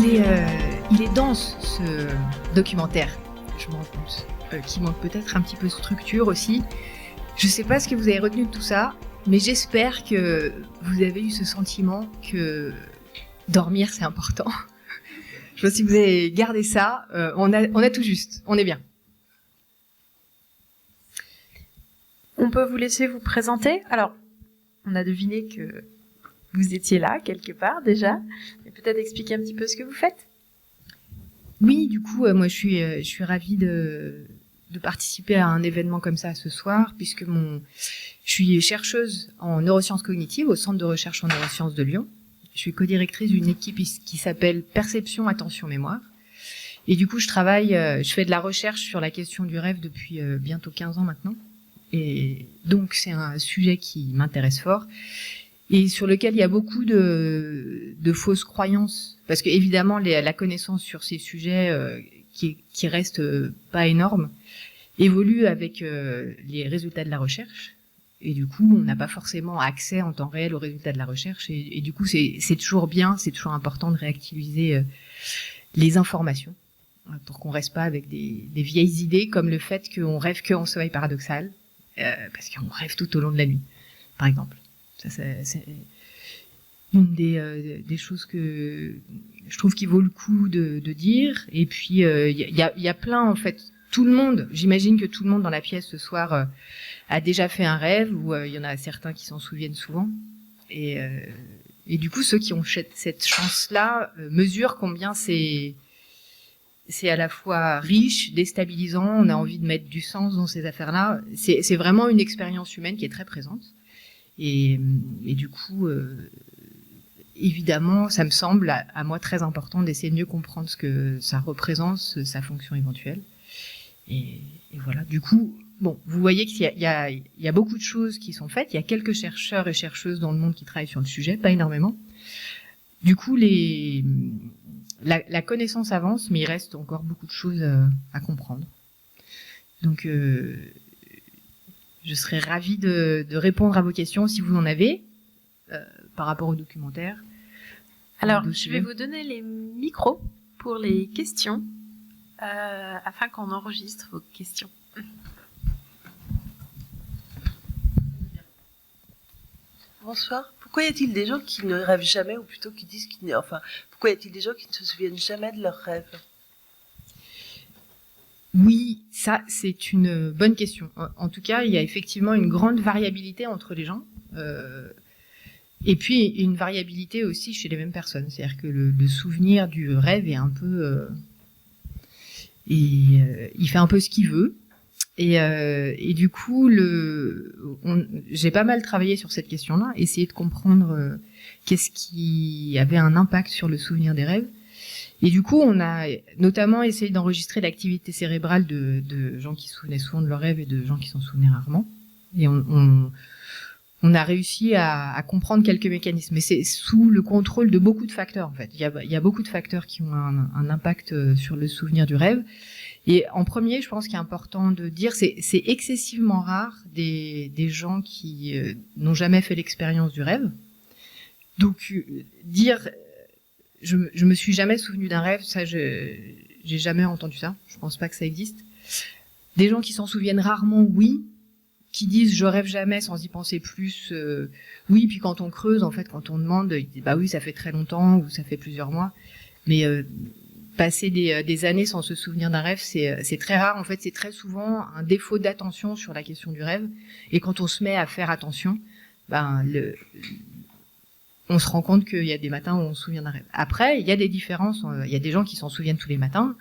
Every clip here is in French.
Il est dense, ce documentaire, je me rends compte, qui manque peut-être un petit peu de structure aussi. Je sais pas ce que vous avez retenu de tout ça, mais j'espère que vous avez eu ce sentiment que dormir, c'est important. Je sais pas si vous avez gardé ça. On a tout juste, on est bien. On peut vous laisser vous présenter. Alors, on a deviné que vous étiez là, quelque part, déjà. Mais peut-être expliquer un petit peu ce que vous faites. Oui, du coup, moi, je suis ravie de participer à un événement comme ça ce soir, puisque je suis chercheuse en neurosciences cognitives au Centre de recherche en neurosciences de Lyon. Je suis codirectrice d'une équipe qui s'appelle Perception, Attention, Mémoire. Et du coup, je fais de la recherche sur la question du rêve depuis bientôt 15 ans maintenant. Et donc, c'est un sujet qui m'intéresse fort et sur lequel il y a beaucoup de fausses croyances. Parce que, évidemment, la connaissance sur ces sujets qui reste pas énorme évolue avec les résultats de la recherche. Et du coup, on n'a pas forcément accès en temps réel aux résultats de la recherche. Et du coup, c'est toujours bien, c'est toujours important de réactualiser les informations pour qu'on reste pas avec des vieilles idées comme le fait qu'on rêve qu'en sommeil paradoxal, parce qu'on rêve tout au long de la nuit, par exemple. Ça, c'est une des choses que je trouve qu'il vaut le coup de dire. Et puis, il y a plein, en fait, tout le monde, j'imagine que tout le monde dans la pièce ce soir a déjà fait un rêve, ou il y en a certains qui s'en souviennent souvent. Et du coup, ceux qui ont cette chance-là mesurent combien c'est à la fois riche, déstabilisant, on a envie de mettre du sens dans ces affaires-là. C'est vraiment une expérience humaine qui est très présente. Et du coup, évidemment, ça me semble à moi très important d'essayer de mieux comprendre ce que ça représente, sa fonction éventuelle. Et voilà, du coup, bon, vous voyez qu'il y a beaucoup de choses qui sont faites. Il y a quelques chercheurs et chercheuses dans le monde qui travaillent sur le sujet, pas énormément. Du coup, la connaissance avance, mais il reste encore beaucoup de choses à comprendre. Donc, je serais ravie de répondre à vos questions si vous en avez par rapport au documentaire. Alors, je vais vous donner les micros pour les questions afin qu'on enregistre vos questions. Bonsoir. Pourquoi y a-t-il des gens qui ne rêvent jamais, ou plutôt qui disent pourquoi y a-t-il des gens qui ne se souviennent jamais de leurs rêves ? Oui, ça, c'est une bonne question. En tout cas, il y a effectivement une grande variabilité entre les gens. Et puis, une variabilité aussi chez les mêmes personnes. C'est-à-dire que le souvenir du rêve est un peu... il fait un peu ce qu'il veut. Et du coup, j'ai pas mal travaillé sur cette question-là, essayer de comprendre qu'est-ce qui avait un impact sur le souvenir des rêves. Et du coup, on a notamment essayé d'enregistrer l'activité cérébrale de gens qui se souvenaient souvent de leurs rêves et de gens qui s'en souvenaient rarement. Et on a réussi à comprendre quelques mécanismes. Mais c'est sous le contrôle de beaucoup de facteurs, en fait. Il y a beaucoup de facteurs qui ont un impact sur le souvenir du rêve. Et en premier, je pense qu'il est important de dire, c'est excessivement rare des gens qui n'ont jamais fait l'expérience du rêve. Donc, dire... Je me suis jamais souvenu d'un rêve, ça j'ai jamais entendu ça, je pense pas que ça existe. Des gens qui s'en souviennent rarement, oui, qui disent je rêve jamais sans y penser plus, oui, puis quand on creuse, en fait, quand on demande, ils disent bah oui, ça fait très longtemps ou ça fait plusieurs mois, mais passer des années sans se souvenir d'un rêve, c'est très rare, en fait, c'est très souvent un défaut d'attention sur la question du rêve, et quand on se met à faire attention, on se rend compte qu'il y a des matins où on se souvient d'un rêve. Après, il y a des différences. Il y a des gens qui s'en souviennent tous les matins.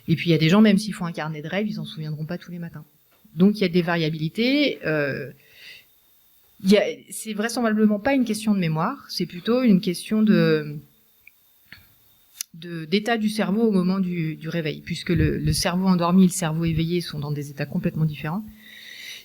Et puis, il y a des gens, même s'ils font un carnet de rêve, ils s'en souviendront pas tous les matins. Donc, il y a des variabilités. C'est vraisemblablement pas une question de mémoire. C'est plutôt une question d'état du cerveau au moment du réveil. Puisque le cerveau endormi et le cerveau éveillé sont dans des états complètement différents.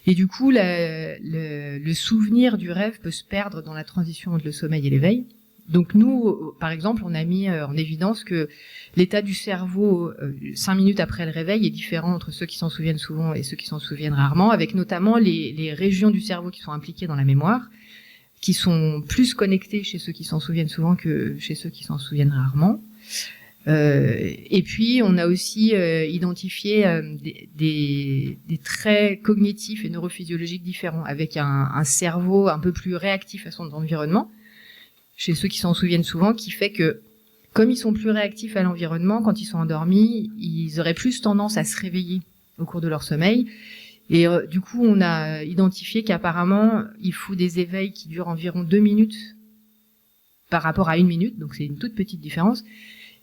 Et du coup, le souvenir du rêve peut se perdre dans la transition entre le sommeil et l'éveil. Donc nous, par exemple, on a mis en évidence que l'état du cerveau 5 minutes après le réveil est différent entre ceux qui s'en souviennent souvent et ceux qui s'en souviennent rarement, avec notamment les régions du cerveau qui sont impliquées dans la mémoire, qui sont plus connectées chez ceux qui s'en souviennent souvent que chez ceux qui s'en souviennent rarement. Et puis, on a aussi identifié des traits cognitifs et neurophysiologiques différents, avec un cerveau un peu plus réactif à son environnement, chez ceux qui s'en souviennent souvent, qui fait que, comme ils sont plus réactifs à l'environnement, quand ils sont endormis, ils auraient plus tendance à se réveiller au cours de leur sommeil. Et du coup, on a identifié qu'apparemment, il faut des éveils qui durent environ 2 minutes par rapport à 1 minute, donc c'est une toute petite différence.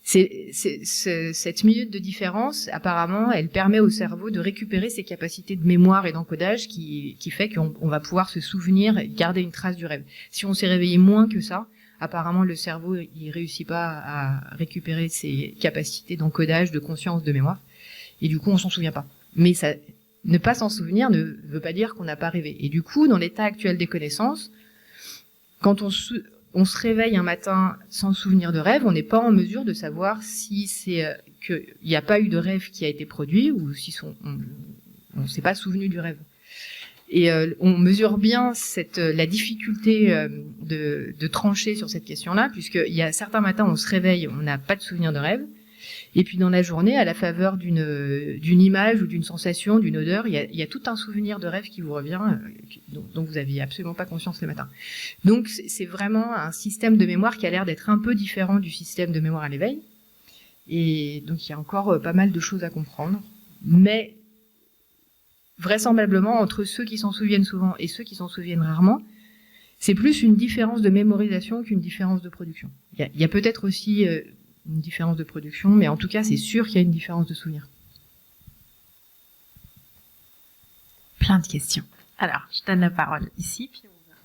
Cette minute de différence, apparemment, elle permet au cerveau de récupérer ses capacités de mémoire et d'encodage qui fait qu'on va pouvoir se souvenir et garder une trace du rêve. Si on s'est réveillé moins que ça, apparemment, le cerveau, il réussit pas à récupérer ses capacités d'encodage, de conscience, de mémoire. Et du coup, on s'en souvient pas. Mais ça, ne pas s'en souvenir ne veut pas dire qu'on n'a pas rêvé. Et du coup, dans l'état actuel des connaissances, quand on se réveille un matin sans souvenir de rêve, on n'est pas en mesure de savoir si c'est qu'il n'y a pas eu de rêve qui a été produit ou si on ne s'est pas souvenu du rêve. Et on mesure bien la difficulté de trancher sur cette question-là, puisqu'il y a certains matins, on se réveille, on n'a pas de souvenir de rêve, et puis dans la journée, à la faveur d'une image ou d'une sensation, d'une odeur, il y a tout un souvenir de rêve qui vous revient, dont vous n'aviez absolument pas conscience le matin. Donc c'est vraiment un système de mémoire qui a l'air d'être un peu différent du système de mémoire à l'éveil. Et donc il y a encore pas mal de choses à comprendre. Mais vraisemblablement, entre ceux qui s'en souviennent souvent et ceux qui s'en souviennent rarement, c'est plus une différence de mémorisation qu'une différence de production. Il y a peut-être aussi une différence de production, mais en tout cas, c'est sûr qu'il y a une différence de souvenir. Plein de questions. Alors, je donne la parole ici, puis on va...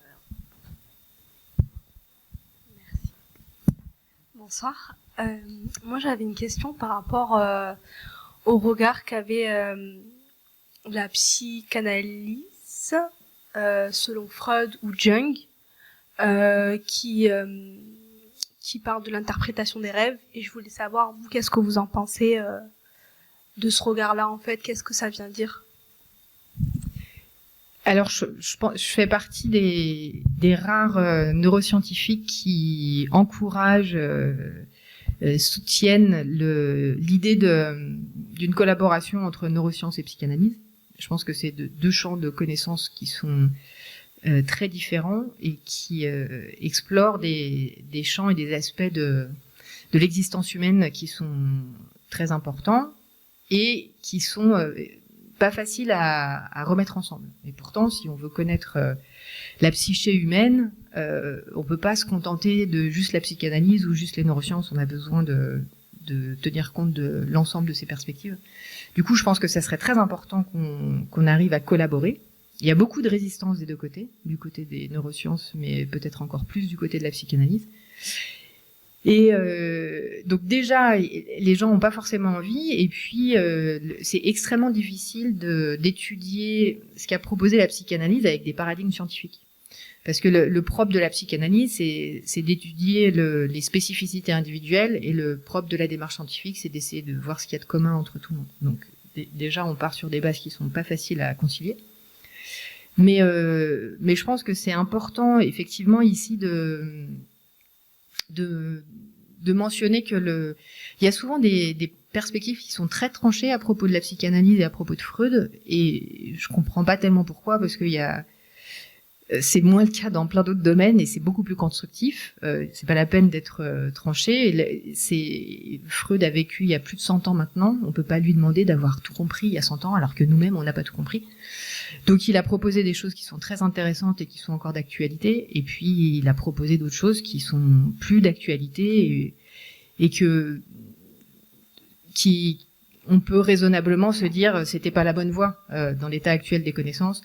Merci. Bonsoir. Moi, j'avais une question par rapport au regard qu'avait la psychanalyse, selon Freud ou Jung, qui parle de l'interprétation des rêves, et je voulais savoir, vous, qu'est-ce que vous en pensez de ce regard-là, en fait, qu'est-ce que ça vient dire? Alors, je fais partie des rares neuroscientifiques qui encouragent, soutiennent l'idée d'une collaboration entre neurosciences et psychanalyse. Je pense que c'est deux champs de connaissances qui sont très différents et qui explorent des champs et des aspects de l'existence humaine qui sont très importants et qui sont pas faciles à remettre ensemble. Et pourtant, si on veut connaître la psyché humaine, on peut pas se contenter de juste la psychanalyse ou juste les neurosciences. On a besoin de tenir compte de l'ensemble de ces perspectives. Du coup, je pense que ça serait très important qu'on arrive à collaborer. Il y a beaucoup de résistance des deux côtés, du côté des neurosciences, mais peut-être encore plus du côté de la psychanalyse. Et donc déjà, les gens n'ont pas forcément envie, et puis c'est extrêmement difficile d'étudier ce qu'a proposé la psychanalyse avec des paradigmes scientifiques. Parce que le propre de la psychanalyse, c'est d'étudier les spécificités individuelles, et le propre de la démarche scientifique, c'est d'essayer de voir ce qu'il y a de commun entre tout le monde. Donc déjà, on part sur des bases qui sont pas faciles à concilier. Mais je pense que c'est important, effectivement, ici de mentionner que il y a souvent des perspectives qui sont très tranchées à propos de la psychanalyse et à propos de Freud, et je comprends pas tellement pourquoi, parce qu'il y a c'est moins le cas dans plein d'autres domaines et c'est beaucoup plus constructif. C'est pas la peine d'être tranché. Freud a vécu il y a plus de 100 ans maintenant. On peut pas lui demander d'avoir tout compris il y a 100 ans alors que nous-mêmes on n'a pas tout compris. Donc il a proposé des choses qui sont très intéressantes et qui sont encore d'actualité. Et puis il a proposé d'autres choses qui sont plus d'actualité et on peut raisonnablement se dire c'était pas la bonne voie dans l'état actuel des connaissances.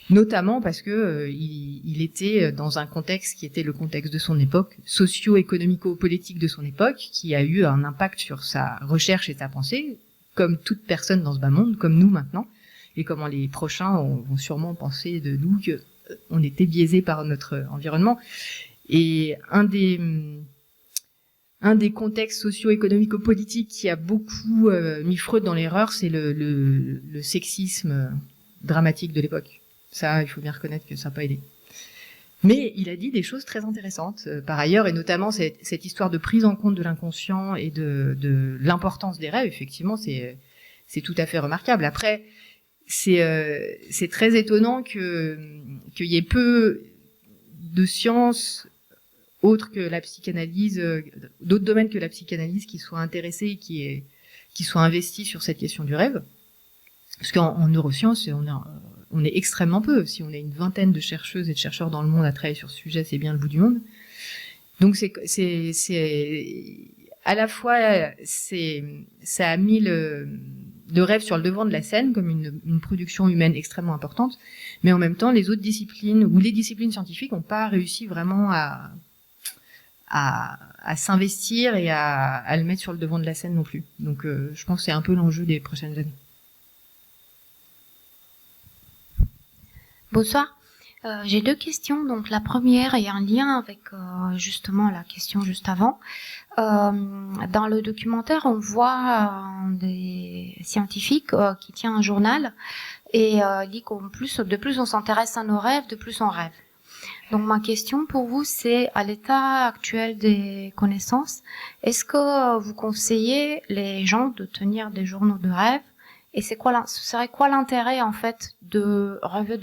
Notamment parce que il était dans un contexte qui était le contexte de son époque, socio-économico-politique de son époque, qui a eu un impact sur sa recherche et sa pensée, comme toute personne dans ce bas monde, comme nous maintenant, et comment les prochains vont sûrement penser de nous qu'on était biaisés par notre environnement. Et un des contextes socio-économico-politiques qui a beaucoup mis Freud dans l'erreur, c'est le sexisme dramatique de l'époque. Ça, il faut bien reconnaître que ça n'a pas aidé. Mais il a dit des choses très intéressantes par ailleurs, et notamment cette histoire de prise en compte de l'inconscient et de l'importance des rêves. Effectivement, c'est tout à fait remarquable. Après, c'est très étonnant qu'il y ait peu de sciences autres que la psychanalyse, d'autres domaines que la psychanalyse qui soient intéressés et qui soient investis sur cette question du rêve. Parce qu'en neurosciences, on est extrêmement peu. Si on est une vingtaine de chercheuses et de chercheurs dans le monde à travailler sur ce sujet, c'est bien le bout du monde. Donc c'est à la fois ça a mis le rêve sur le devant de la scène comme une production humaine extrêmement importante, mais en même temps les autres disciplines ou les disciplines scientifiques n'ont pas réussi vraiment à s'investir et à le mettre sur le devant de la scène non plus. Donc je pense que c'est un peu l'enjeu des prochaines années. Bonsoir. J'ai deux questions. Donc la première est un lien avec justement la question juste avant. Dans le documentaire, on voit des scientifiques qui tient un journal et dit de plus on s'intéresse à nos rêves, de plus on rêve. Donc ma question pour vous, c'est à l'état actuel des connaissances, est-ce que vous conseillez les gens de tenir des journaux de rêve? Et ce serait quoi l'intérêt en fait de rêver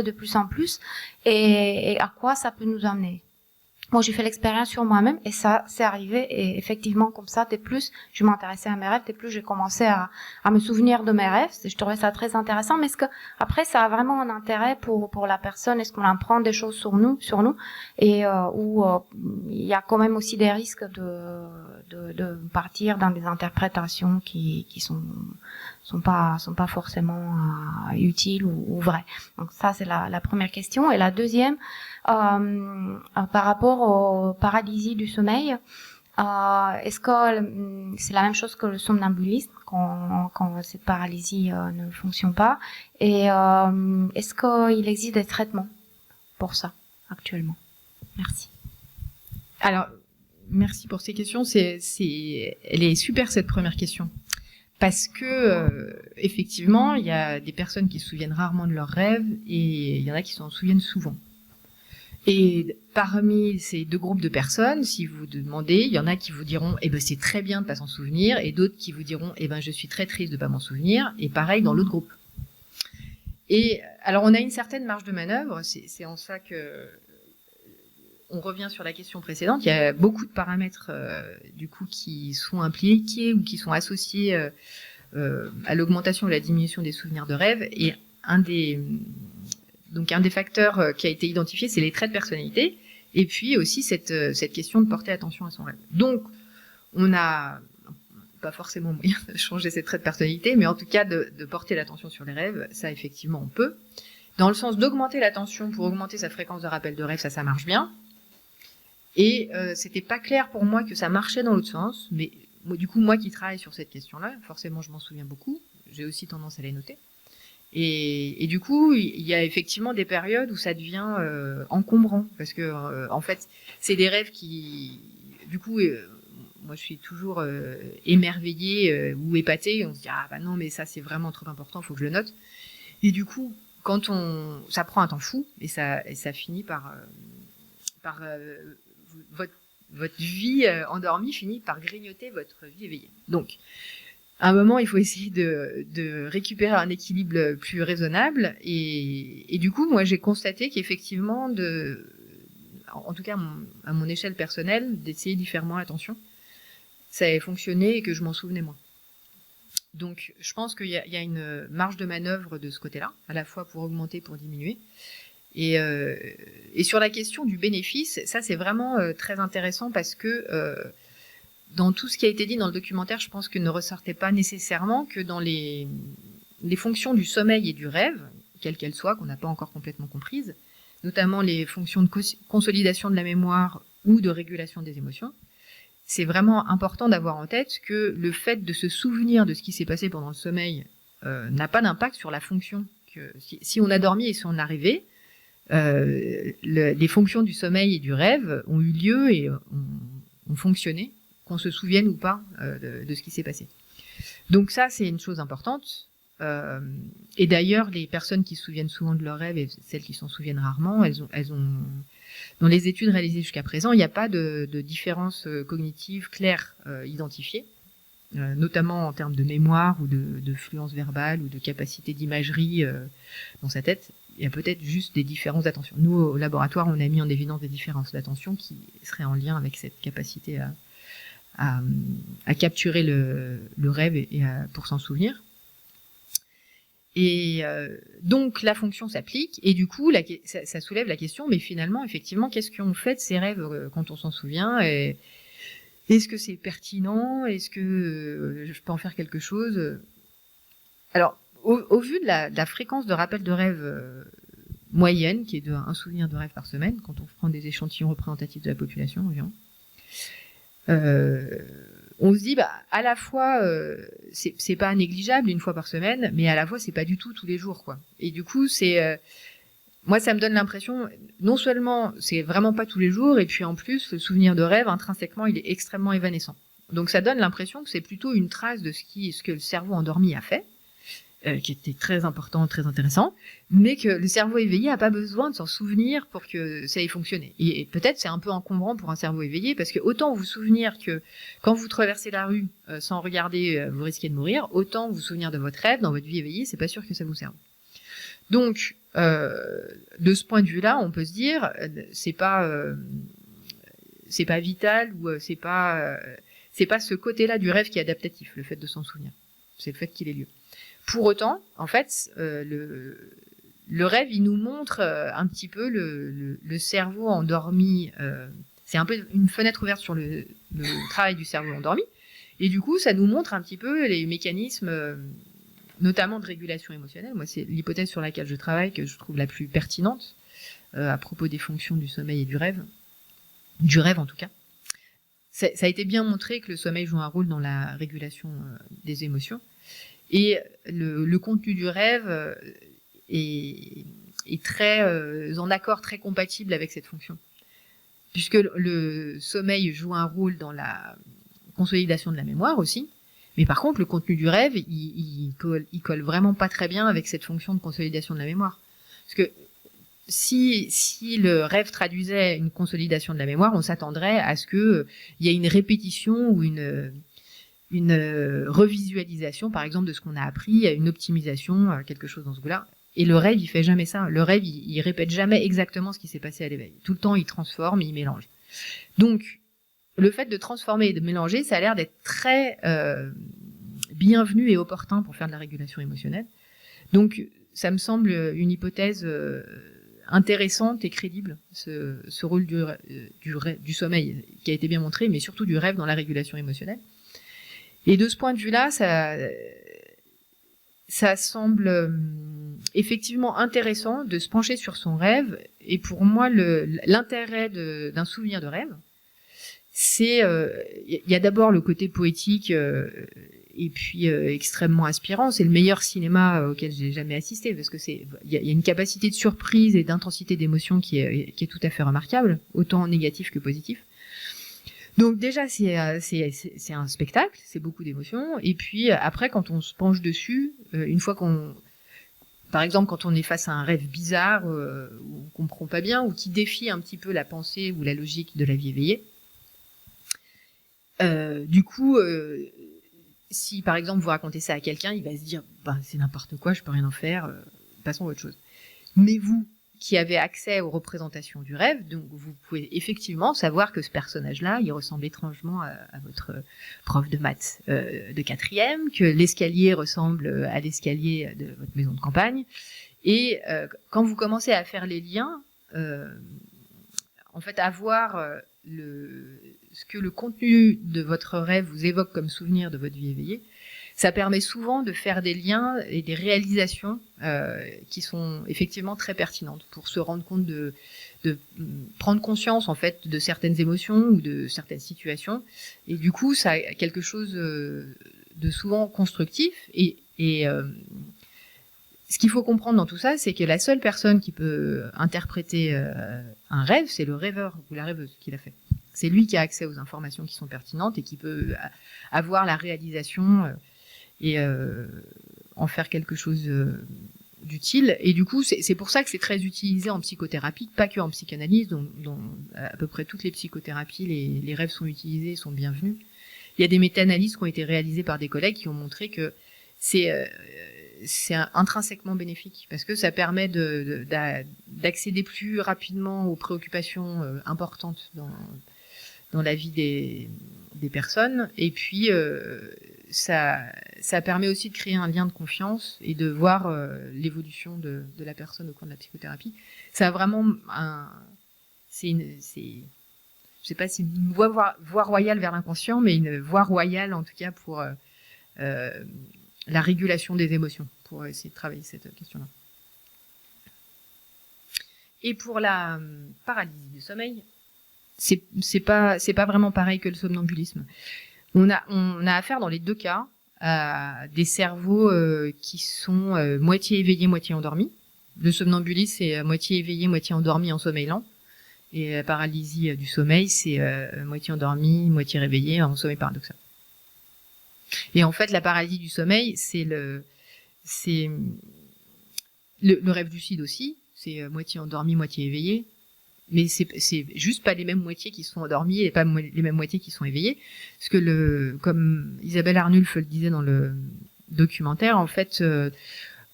de plus en plus et à quoi ça peut nous amener? Moi, j'ai fait l'expérience sur moi-même et ça, c'est arrivé. Et effectivement, comme ça, dès plus je m'intéressais à mes rêves, dès plus j'ai commencé à me souvenir de mes rêves. Je trouvais ça très intéressant. Mais est-ce que après, ça a vraiment un intérêt pour la personne? Est-ce qu'on apprend des choses sur nous et où il y a quand même aussi des risques de partir dans des interprétations qui sont pas forcément utiles ou vraies. Donc ça, c'est la première question. Et la deuxième, par rapport aux paralysies du sommeil, est-ce que c'est la même chose que le somnambulisme quand cette paralysie ne fonctionne pas? Et est-ce qu'il existe des traitements pour ça actuellement? Merci. Alors, merci pour ces questions. Elle est super cette première question. Parce que effectivement, il y a des personnes qui se souviennent rarement de leurs rêves et il y en a qui s'en souviennent souvent. Et parmi ces deux groupes de personnes, si vous demandez, il y en a qui vous diront « Eh ben c'est très bien de pas s'en souvenir » et d'autres qui vous diront « Eh ben je suis très triste de pas m'en souvenir » et pareil dans l'autre groupe. Et alors on a une certaine marge de manœuvre, c'est en ça que on revient sur la question précédente. Il y a beaucoup de paramètres du coup qui sont impliqués ou qui sont associés à l'augmentation ou la diminution des souvenirs de rêve. Et un des facteurs qui a été identifié, c'est les traits de personnalité, et puis aussi cette question de porter attention à son rêve. Donc, on n'a pas forcément moyen de changer ces traits de personnalité, mais en tout cas de porter l'attention sur les rêves, ça effectivement on peut. Dans le sens d'augmenter l'attention pour augmenter sa fréquence de rappel de rêve, ça marche bien. Et c'était pas clair pour moi que ça marchait dans l'autre sens, mais moi qui travaille sur cette question-là, forcément je m'en souviens beaucoup, j'ai aussi tendance à les noter. Et du coup, il y a effectivement des périodes où ça devient encombrant, parce que en fait, c'est des rêves qui, du coup, moi je suis toujours émerveillée ou épatée. On se dit ah bah non mais ça c'est vraiment trop important, faut que je le note. Et du coup, quand ça prend un temps fou et ça finit par votre vie endormie finit par grignoter votre vie éveillée. Donc à un moment, il faut essayer de récupérer un équilibre plus raisonnable. Et du coup, moi, j'ai constaté qu'effectivement, en tout cas à mon échelle personnelle, d'essayer d'y faire moins attention, ça avait fonctionné et que je m'en souvenais moins. Donc, je pense qu'il y a une marge de manœuvre de ce côté-là, à la fois pour augmenter, pour diminuer. Et sur la question du bénéfice, ça, c'est vraiment très intéressant parce que dans tout ce qui a été dit dans le documentaire, je pense que ne ressortait pas nécessairement que dans les fonctions du sommeil et du rêve, quelles qu'elles soient, qu'on n'a pas encore complètement comprises, notamment les fonctions de consolidation de la mémoire ou de régulation des émotions, c'est vraiment important d'avoir en tête que le fait de se souvenir de ce qui s'est passé pendant le sommeil n'a pas d'impact sur la fonction. Si on a dormi et si on a rêvé, les fonctions du sommeil et du rêve ont eu lieu et ont fonctionné, qu'on se souvienne ou pas de ce qui s'est passé. Donc ça, c'est une chose importante. Et d'ailleurs, les personnes qui se souviennent souvent de leurs rêves et celles qui s'en souviennent rarement, elles ont dans les études réalisées jusqu'à présent, il n'y a pas de différence cognitive claire identifiée, notamment en termes de mémoire ou de fluence verbale ou de capacité d'imagerie dans sa tête. Il y a peut-être juste des différences d'attention. Nous, au laboratoire, on a mis en évidence des différences d'attention qui seraient en lien avec cette capacité à capturer le rêve pour s'en souvenir. Et donc la fonction s'applique, et du coup ça soulève la question, mais finalement, effectivement, qu'est-ce qu'on fait de ces rêves quand on s'en souvient, et est-ce que c'est pertinent, est-ce que je peux en faire quelque chose? Alors, au vu de la fréquence de rappel de rêve moyenne, qui est de un souvenir de rêve par semaine, quand on prend des échantillons représentatifs de la population environ, on se dit, à la fois, c'est pas négligeable une fois par semaine, mais à la fois, c'est pas du tout tous les jours, quoi. Et du coup, moi, ça me donne l'impression, non seulement, c'est vraiment pas tous les jours, et puis en plus, le souvenir de rêve, intrinsèquement, il est extrêmement évanescent. Donc, ça donne l'impression que c'est plutôt une trace de ce que le cerveau endormi a fait, qui était très important, très intéressant, mais que le cerveau éveillé n'a pas besoin de s'en souvenir pour que ça ait fonctionné. Et peut-être c'est un peu encombrant pour un cerveau éveillé, parce que autant vous souvenir que quand vous traversez la rue sans regarder, vous risquez de mourir, autant vous souvenir de votre rêve dans votre vie éveillée, c'est pas sûr que ça vous serve. Donc, de ce point de vue-là, on peut se dire, c'est pas vital, ou c'est pas ce côté-là du rêve qui est adaptatif, le fait de s'en souvenir. C'est le fait qu'il ait lieu. Pour autant, en fait, le rêve, il nous montre un petit peu le cerveau endormi. C'est un peu une fenêtre ouverte sur le travail du cerveau endormi. Et du coup, ça nous montre un petit peu les mécanismes, notamment de régulation émotionnelle. Moi, c'est l'hypothèse sur laquelle je travaille que je trouve la plus pertinente à propos des fonctions du sommeil et du rêve en tout cas. Ça a été bien montré que le sommeil joue un rôle dans la régulation des émotions. Et le contenu du rêve est très en accord, très compatible avec cette fonction. Puisque le sommeil joue un rôle dans la consolidation de la mémoire aussi, mais par contre, le contenu du rêve, il colle vraiment pas très bien avec cette fonction de consolidation de la mémoire. Parce que si le rêve traduisait une consolidation de la mémoire, on s'attendrait à ce que il y ait une répétition ou une revisualisation, par exemple, de ce qu'on a appris, une optimisation, quelque chose dans ce goût-là. Et le rêve, il fait jamais ça. Le rêve, il répète jamais exactement ce qui s'est passé à l'éveil. Tout le temps, il transforme, il mélange. Donc, le fait de transformer et de mélanger, ça a l'air d'être très bienvenu et opportun pour faire de la régulation émotionnelle. Donc, ça me semble une hypothèse intéressante et crédible, ce rôle du sommeil qui a été bien montré, mais surtout du rêve dans la régulation émotionnelle. Et de ce point de vue-là, ça semble effectivement intéressant de se pencher sur son rêve. Et pour moi, l'intérêt d'un souvenir de rêve, c'est il y a d'abord le côté poétique et puis extrêmement inspirant. C'est le meilleur cinéma auquel j'ai jamais assisté, parce que il y a une capacité de surprise et d'intensité d'émotion qui est tout à fait remarquable, autant négatif que positif. Donc déjà, c'est un spectacle, c'est beaucoup d'émotions. Et puis après, quand on se penche dessus, une fois par exemple, quand on est face à un rêve bizarre, où on comprend pas bien, ou qui défie un petit peu la pensée ou la logique de la vie éveillée, du coup, si par exemple vous racontez ça à quelqu'un, il va se dire, c'est n'importe quoi, je peux rien en faire, passons à autre chose. Mais vous, qui avez accès aux représentations du rêve, donc vous pouvez effectivement savoir que ce personnage-là, il ressemble étrangement à votre prof de maths de 4e, que l'escalier ressemble à l'escalier de votre maison de campagne. Et quand vous commencez à faire les liens, en fait, à voir ce que le contenu de votre rêve vous évoque comme souvenir de votre vie éveillée, ça permet souvent de faire des liens et des réalisations qui sont effectivement très pertinentes pour se rendre compte de prendre conscience en fait de certaines émotions ou de certaines situations. Et du coup, ça a quelque chose de souvent constructif. Et ce qu'il faut comprendre dans tout ça, c'est que la seule personne qui peut interpréter un rêve, c'est le rêveur ou la rêveuse qui l'a fait. C'est lui qui a accès aux informations qui sont pertinentes et qui peut avoir la réalisation. Et en faire quelque chose d'utile. Et du coup, c'est pour ça que c'est très utilisé en psychothérapie, pas que en psychanalyse, dont à peu près toutes les psychothérapies, les rêves sont utilisés, sont bienvenus. Il y a des méta-analyses qui ont été réalisées par des collègues qui ont montré que c'est intrinsèquement bénéfique parce que ça permet d'accéder plus rapidement aux préoccupations importantes dans la vie des personnes, et puis ça permet aussi de créer un lien de confiance et de voir l'évolution de la personne au cours de la psychothérapie. Ça a vraiment je sais pas si une voie royale vers l'inconscient, mais une voie royale en tout cas pour la régulation des émotions, pour essayer de travailler cette question-là. Et pour la paralysie du sommeil, c'est pas vraiment pareil que le somnambulisme. On a affaire dans les deux cas à des cerveaux qui sont moitié éveillés, moitié endormis. Le somnambulisme, c'est moitié éveillé, moitié endormi en sommeil lent. Et la paralysie du sommeil, c'est moitié endormi, moitié réveillé en sommeil paradoxal. Et en fait, la paralysie du sommeil, c'est le rêve lucide aussi. C'est moitié endormi, moitié éveillé. Mais c'est juste pas les mêmes moitiés qui sont endormies et pas les mêmes moitiés qui sont éveillées. Parce que comme Isabelle Arnulf le disait dans le documentaire, en fait,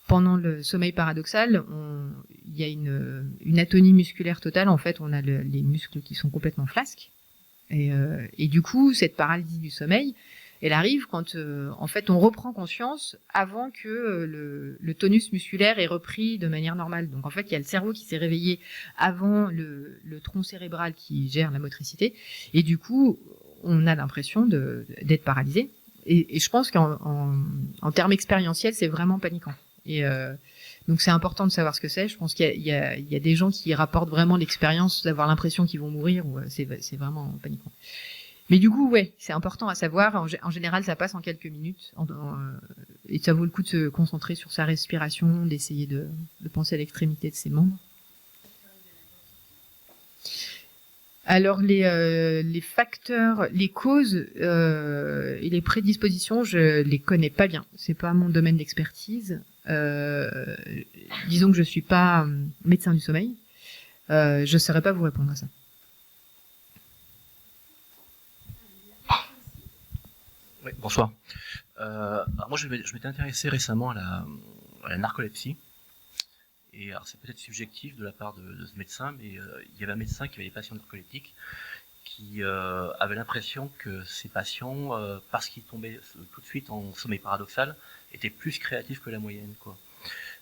pendant le sommeil paradoxal, il y a une atonie musculaire totale. En fait, on a les muscles qui sont complètement flasques. Et du coup, cette paralysie du sommeil, elle arrive quand, en fait, on reprend conscience avant que le tonus musculaire est repris de manière normale. Donc, en fait, il y a le cerveau qui s'est réveillé avant le tronc cérébral qui gère la motricité. Et du coup, on a l'impression d'être paralysé. Et je pense qu'en termes expérientiels, c'est vraiment paniquant. Et donc, c'est important de savoir ce que c'est. Je pense qu'il y a des gens qui rapportent vraiment l'expérience d'avoir l'impression qu'ils vont mourir. Ou c'est vraiment paniquant. Mais du coup, ouais, c'est important à savoir. En général, ça passe en quelques minutes. Et ça vaut le coup de se concentrer sur sa respiration, d'essayer de penser à l'extrémité de ses membres. Alors, les facteurs, les causes et les prédispositions, je les connais pas bien. C'est pas mon domaine d'expertise. Disons que je suis pas médecin du sommeil. Je saurais pas vous répondre à ça. Oui, bonsoir. Alors moi, je m'étais intéressé récemment à la narcolepsie. Et alors, c'est peut-être subjectif de la part de ce médecin, mais il y avait un médecin qui avait des patients narcoleptiques qui avait l'impression que ces patients, parce qu'ils tombaient tout de suite en sommeil paradoxal, étaient plus créatifs que la moyenne, quoi.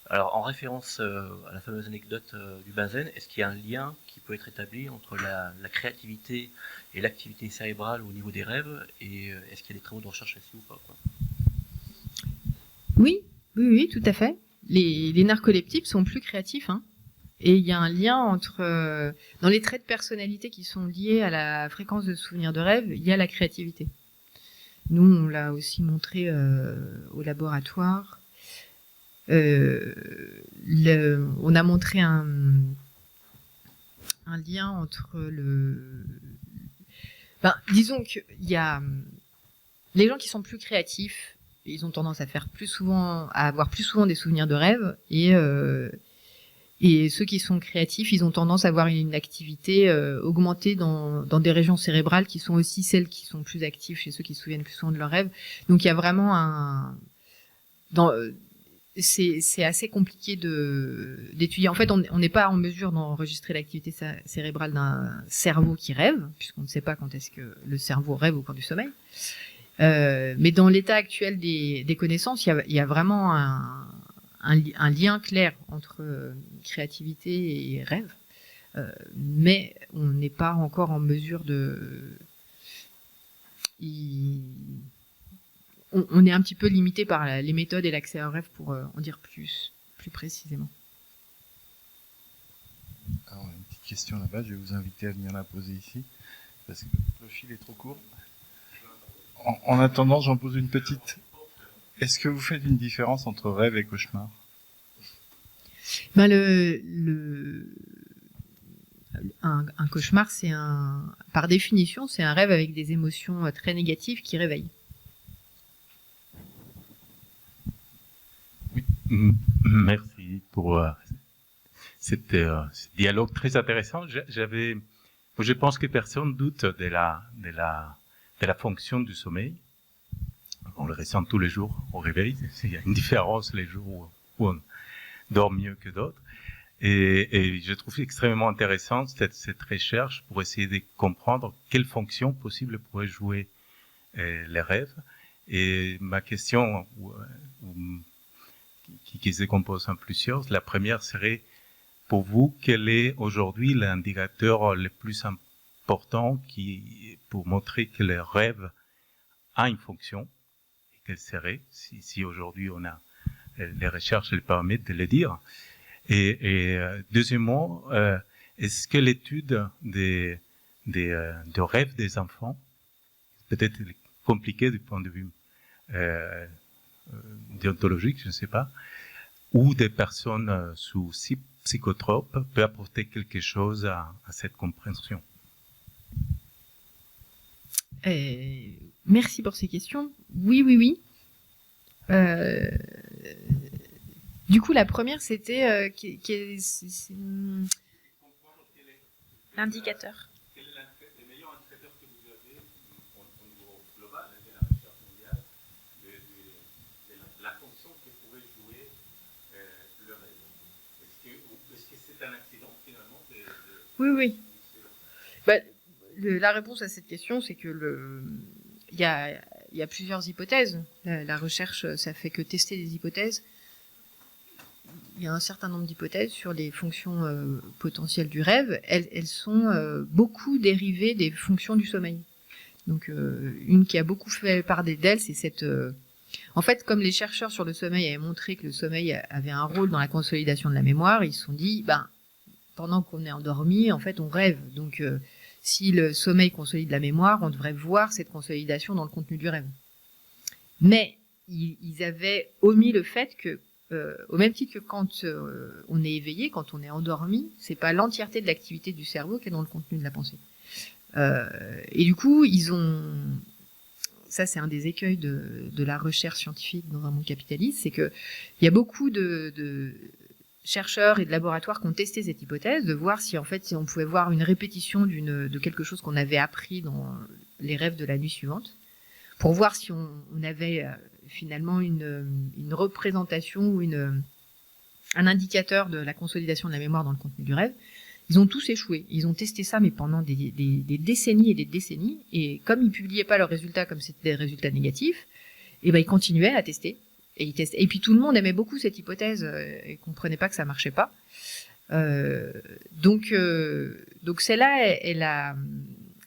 Alors, en référence à la fameuse anecdote du benzène, est-ce qu'il y a un lien qui peut être établi entre la créativité et l'activité cérébrale au niveau des rêves, et est-ce qu'il y a des travaux de recherche là-dessus ou pas, quoi? Oui, tout à fait. Les narcoleptiques sont plus créatifs, hein. Et il y a un lien entre dans les traits de personnalité qui sont liés à la fréquence de souvenirs de rêve, il y a la créativité. Nous, on l'a aussi montré au laboratoire. On a montré un lien entre disons qu'il y a les gens qui sont plus créatifs, ils ont tendance à avoir plus souvent des souvenirs de rêve, et ceux qui sont créatifs, ils ont tendance à avoir une activité augmentée dans des régions cérébrales qui sont aussi celles qui sont plus actives chez ceux qui se souviennent plus souvent de leurs rêves. Donc il y a vraiment c'est assez compliqué d'étudier. En fait, on n'est pas en mesure d'enregistrer l'activité cérébrale d'un cerveau qui rêve, puisqu'on ne sait pas quand est-ce que le cerveau rêve au cours du sommeil. Mais dans l'état actuel des connaissances, il y a vraiment un lien clair entre créativité et rêve. Mais on n'est pas encore en mesure on est un petit peu limité par les méthodes et l'accès au rêve pour en dire plus précisément. Alors, une petite question là-bas, je vais vous inviter à venir la poser ici, parce que le fil est trop court. En attendant, j'en pose une petite. Est-ce que vous faites une différence entre rêve et cauchemar? Un cauchemar, par définition, c'est un rêve avec des émotions très négatives qui réveillent. Merci pour ce dialogue très intéressant. Je pense que personne doute de la fonction du sommeil. On le ressent tous les jours au réveil. Il y a une différence les jours où on dort mieux que d'autres. Et je trouve extrêmement intéressante cette recherche pour essayer de comprendre quelle fonction possible pourrait jouer les rêves. Et ma question, qui se compose en plusieurs, la première serait, pour vous, quel est aujourd'hui l'indicateur le plus important pour montrer que le rêve a une fonction, et quelle serait, si aujourd'hui on a les recherches le permettent de le dire. Et deuxièmement, est-ce que l'étude de rêves des enfants, peut-être compliquée du point de vue déontologique, je ne sais pas, ou des personnes sous psychotropes peut apporter quelque chose à cette compréhension? Merci pour ces questions. Oui. Du coup, la première, c'était L'indicateur. Quel est le meilleur indicateur que vous avez au niveau global de la recherche mondiale de la fonction que pourrait jouer le rêve? Est-ce que c'est un accident finalement Oui. La réponse à cette question, c'est que il y a plusieurs hypothèses. La recherche, ça fait que tester des hypothèses. Il y a un certain nombre d'hypothèses sur les fonctions potentielles du rêve. Elles sont beaucoup dérivées des fonctions du sommeil. Donc, une qui a beaucoup fait parler d'elle, c'est cette... En fait, comme les chercheurs sur le sommeil avaient montré que le sommeil avait un rôle dans la consolidation de la mémoire, ils se sont dit, pendant qu'on est endormi, en fait, on rêve. Donc, si le sommeil consolide la mémoire, on devrait voir cette consolidation dans le contenu du rêve. Mais ils avaient omis le fait que, au même titre que quand on est éveillé, quand on est endormi, c'est pas l'entièreté de l'activité du cerveau qui est dans le contenu de la pensée. Et du coup, ça c'est un des écueils de la recherche scientifique dans un monde capitaliste, c'est que il y a beaucoup de chercheurs et de laboratoires qui ont testé cette hypothèse, de voir si en fait si on pouvait voir une répétition de quelque chose qu'on avait appris dans les rêves de la nuit suivante, pour voir si on avait finalement une représentation ou un indicateur de la consolidation de la mémoire dans le contenu du rêve. Ils ont tous échoué. Ils ont testé ça, mais pendant des décennies et des décennies. Et comme ils publiaient pas leurs résultats, comme c'était des résultats négatifs, ils continuaient à tester. Et ils testaient. Et puis tout le monde aimait beaucoup cette hypothèse et comprenait pas que ça marchait pas. Donc celle-là,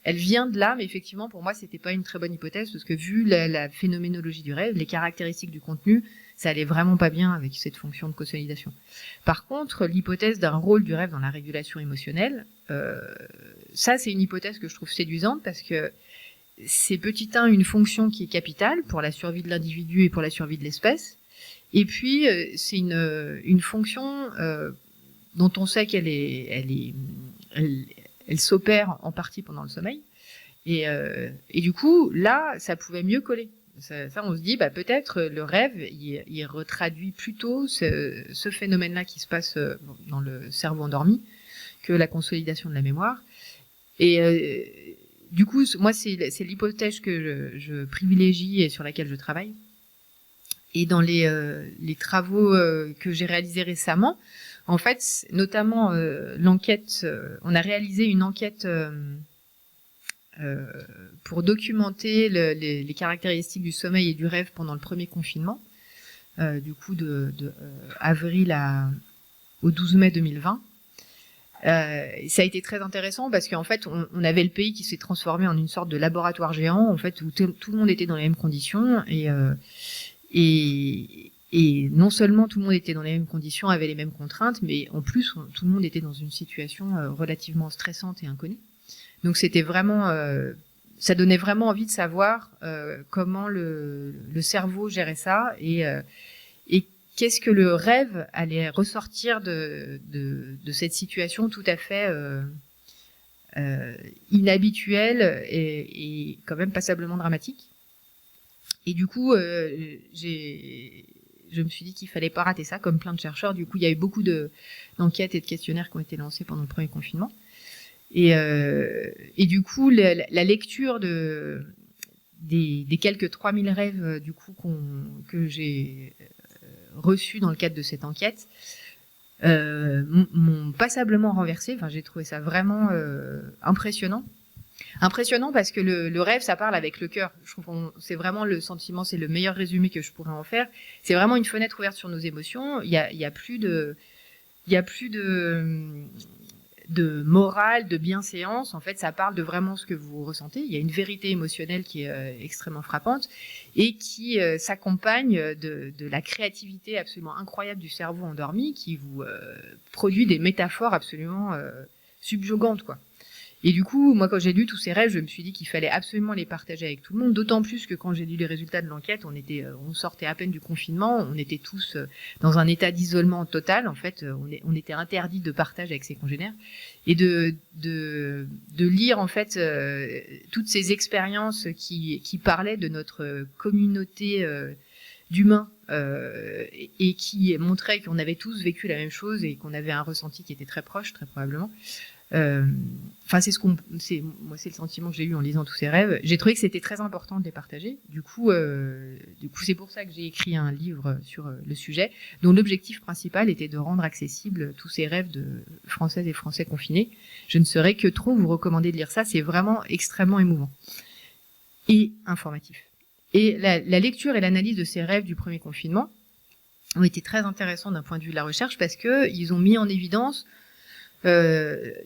elle vient de là, mais effectivement, pour moi, c'était pas une très bonne hypothèse, parce que vu la phénoménologie du rêve, les caractéristiques du contenu, ça allait vraiment pas bien avec cette fonction de consolidation. Par contre, l'hypothèse d'un rôle du rêve dans la régulation émotionnelle, ça, c'est une hypothèse que je trouve séduisante, parce que c'est petit 1 une fonction qui est capitale pour la survie de l'individu et pour la survie de l'espèce, et puis c'est une fonction dont on sait qu'elle s'opère en partie pendant le sommeil, et du coup là ça pouvait mieux coller. Ça on se dit peut-être le rêve il retraduit plutôt ce phénomène-là qui se passe dans le cerveau endormi que la consolidation de la mémoire. Et du coup moi c'est l'hypothèse que je privilégie et sur laquelle je travaille. Et dans les travaux que j'ai réalisés récemment, en fait, notamment l'enquête, on a réalisé une enquête pour documenter les caractéristiques du sommeil et du rêve pendant le premier confinement, du coup de avril au 12 mai 2020. Ça a été très intéressant parce qu'en fait, on avait le pays qui s'est transformé en une sorte de laboratoire géant, en fait, où tout le monde était dans les mêmes conditions et non seulement tout le monde était dans les mêmes conditions, avait les mêmes contraintes, mais en plus, tout le monde était dans une situation relativement stressante et inconnue. Donc c'était vraiment, ça donnait vraiment envie de savoir comment le cerveau gérait ça et qu'est-ce que le rêve allait ressortir de cette situation tout à fait inhabituelle et quand même passablement dramatique. Et du coup, je me suis dit qu'il fallait pas rater ça, comme plein de chercheurs. Du coup, il y a eu beaucoup d'enquêtes et de questionnaires qui ont été lancés pendant le premier confinement. Et du coup, la lecture des quelques 3000 rêves du coup que j'ai reçus dans le cadre de cette enquête m'ont passablement renversé. Enfin, j'ai trouvé ça vraiment impressionnant. Impressionnant parce que le rêve, ça parle avec le cœur. Je trouve c'est vraiment le sentiment, c'est le meilleur résumé que je pourrais en faire. C'est vraiment une fenêtre ouverte sur nos émotions. Il y a plus de morale, de bienséance. En fait, ça parle de vraiment ce que vous ressentez. Il y a une vérité émotionnelle qui est extrêmement frappante et qui s'accompagne de la créativité absolument incroyable du cerveau endormi qui vous produit des métaphores absolument subjugantes, quoi. Et du coup, moi, quand j'ai lu tous ces rêves, je me suis dit qu'il fallait absolument les partager avec tout le monde, d'autant plus que quand j'ai lu les résultats de l'enquête, on sortait à peine du confinement, on était tous dans un état d'isolement total. En fait, on était interdits de partage avec ses congénères et de lire en fait toutes ces expériences qui parlaient de notre communauté d'humains et qui montraient qu'on avait tous vécu la même chose et qu'on avait un ressenti qui était très proche, très probablement. Enfin, c'est le sentiment que j'ai eu en lisant tous ces rêves. J'ai trouvé que c'était très important de les partager. Du coup, c'est pour ça que j'ai écrit un livre sur le sujet, dont l'objectif principal était de rendre accessibles tous ces rêves de Françaises et Français confinés. Je ne saurais que trop vous recommander de lire ça. C'est vraiment extrêmement émouvant et informatif. Et la lecture et l'analyse de ces rêves du premier confinement ont été très intéressants d'un point de vue de la recherche parce que ils ont mis en évidence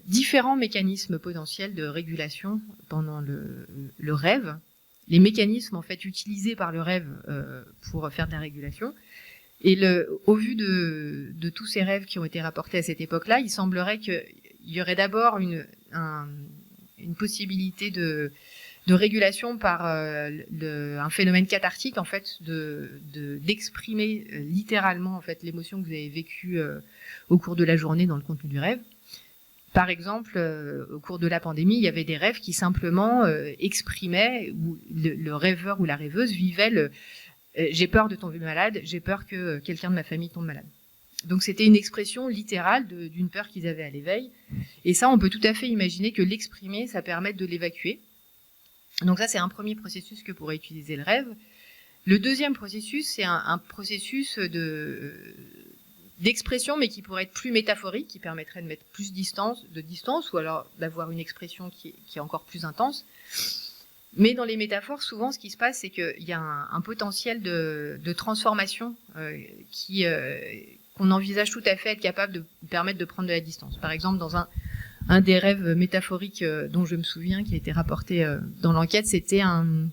différents mécanismes potentiels de régulation pendant le rêve, les mécanismes en fait utilisés par le rêve pour faire de la régulation. Et au vu de tous ces rêves qui ont été rapportés à cette époque-là, il semblerait qu'il y aurait d'abord une possibilité de régulation par un phénomène cathartique en fait d'exprimer littéralement en fait l'émotion que vous avez vécue au cours de la journée dans le contenu du rêve. Par exemple, au cours de la pandémie, il y avait des rêves qui simplement exprimaient, où le rêveur ou la rêveuse vivait j'ai peur de tomber malade, j'ai peur que quelqu'un de ma famille tombe malade. Donc c'était une expression littérale d'une peur qu'ils avaient à l'éveil. Et ça, on peut tout à fait imaginer que l'exprimer, ça permet de l'évacuer. Donc ça, c'est un premier processus que pourrait utiliser le rêve. Le deuxième processus, c'est un processus d'expression, mais qui pourrait être plus métaphorique, qui permettrait de mettre plus de distance, ou alors d'avoir une expression qui est encore plus intense. Mais dans les métaphores, souvent, ce qui se passe, c'est qu'il y a un potentiel de transformation qu'on envisage tout à fait être capable de permettre de prendre de la distance. Par exemple, dans un des rêves métaphoriques dont je me souviens, qui a été rapporté dans l'enquête, c'était un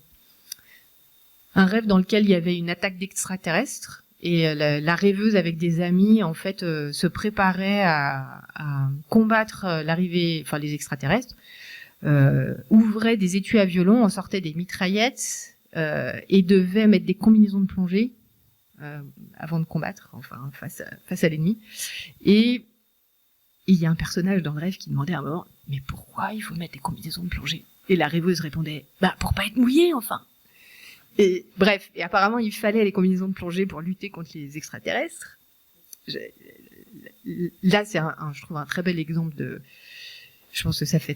rêve dans lequel il y avait une attaque d'extraterrestres. Et la rêveuse avec des amis en fait se préparait à combattre les extraterrestres, ouvrait des étuis à violon, en sortait des mitraillettes et devait mettre des combinaisons de plongée avant de combattre, enfin face à l'ennemi. Et il y a un personnage dans le rêve qui demandait à un moment « Mais pourquoi il faut mettre des combinaisons de plongée ?» Et la rêveuse répondait « Bah pour pas être mouillée enfin !» Et bref, et apparemment il fallait les combinaisons de plongée pour lutter contre les extraterrestres. Là, c'est je trouve un très bel exemple je pense que ça fait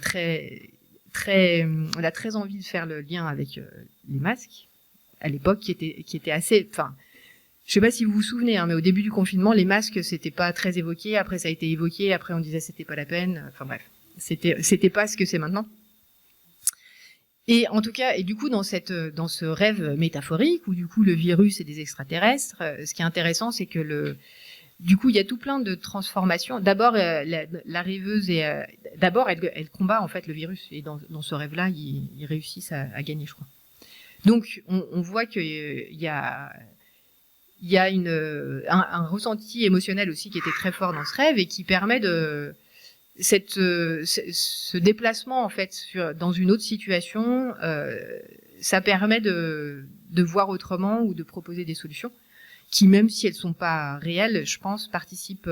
on a très envie de faire le lien avec les masques à l'époque qui était assez, enfin, je sais pas si vous vous souvenez, hein, mais au début du confinement, les masques c'était pas très évoqué. Après, ça a été évoqué. Après, on disait c'était pas la peine. Enfin bref, c'était pas ce que c'est maintenant. Et en tout cas, et du coup, dans ce rêve métaphorique où du coup le virus est des extraterrestres, ce qui est intéressant, c'est que du coup, il y a tout plein de transformations. D'abord, la rêveuse d'abord elle combat en fait le virus et dans ce rêve-là, ils réussissent à gagner, je crois. Donc, on voit qu'il y a un ressenti émotionnel aussi qui était très fort dans ce rêve et qui permet ce déplacement en fait dans une autre situation, ça permet de voir autrement ou de proposer des solutions qui, même si elles sont pas réelles, je pense, participent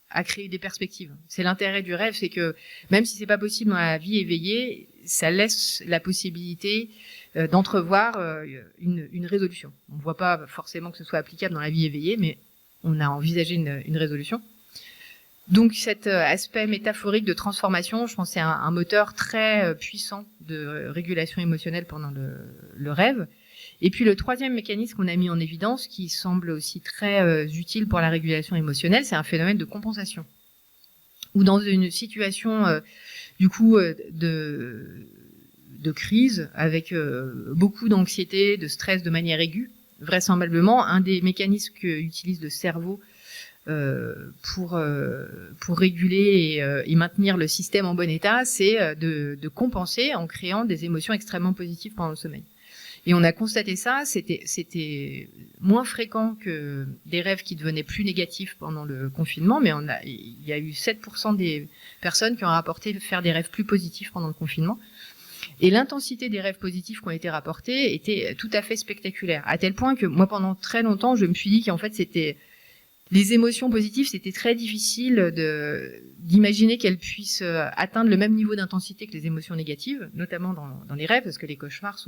à créer des perspectives. C'est l'intérêt du rêve, c'est que même si c'est pas possible dans la vie éveillée, ça laisse la possibilité d'entrevoir une résolution. On ne voit pas forcément que ce soit applicable dans la vie éveillée, mais on a envisagé une résolution. Donc cet aspect métaphorique de transformation, je pense, c'est un moteur très puissant de régulation émotionnelle pendant le rêve. Et puis le troisième mécanisme qu'on a mis en évidence, qui semble aussi très utile pour la régulation émotionnelle, c'est un phénomène de compensation. Ou dans une situation du coup de crise, avec beaucoup d'anxiété, de stress de manière aiguë, vraisemblablement, un des mécanismes qu'utilise le cerveau pour réguler et maintenir le système en bon état, c'est de compenser en créant des émotions extrêmement positives pendant le sommeil. Et on a constaté ça, c'était moins fréquent que des rêves qui devenaient plus négatifs pendant le confinement, mais il y a eu 7% des personnes qui ont rapporté faire des rêves plus positifs pendant le confinement. Et l'intensité des rêves positifs qui ont été rapportés était tout à fait spectaculaire, à tel point que moi, pendant très longtemps, je me suis dit qu'en fait, les émotions positives, c'était très difficile d'imaginer qu'elles puissent atteindre le même niveau d'intensité que les émotions négatives, notamment dans les rêves, parce que les cauchemars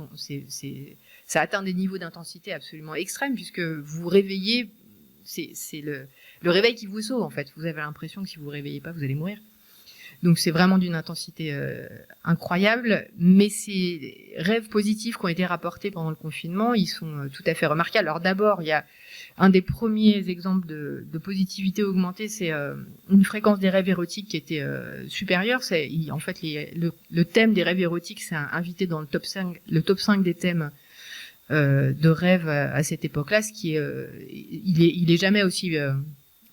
ça atteint des niveaux d'intensité absolument extrêmes, puisque vous vous réveillez, c'est le réveil qui vous sauve, en fait. Vous avez l'impression que si vous vous réveillez pas, vous allez mourir. Donc c'est vraiment d'une intensité incroyable, mais ces rêves positifs qui ont été rapportés pendant le confinement, ils sont tout à fait remarquables. Alors d'abord, il y a un des premiers exemples de positivité augmentée, c'est une fréquence des rêves érotiques qui était supérieure. En fait, le thème des rêves érotiques, c'est invité dans le top 5 des thèmes de rêves à cette époque-là, ce qui il est jamais aussi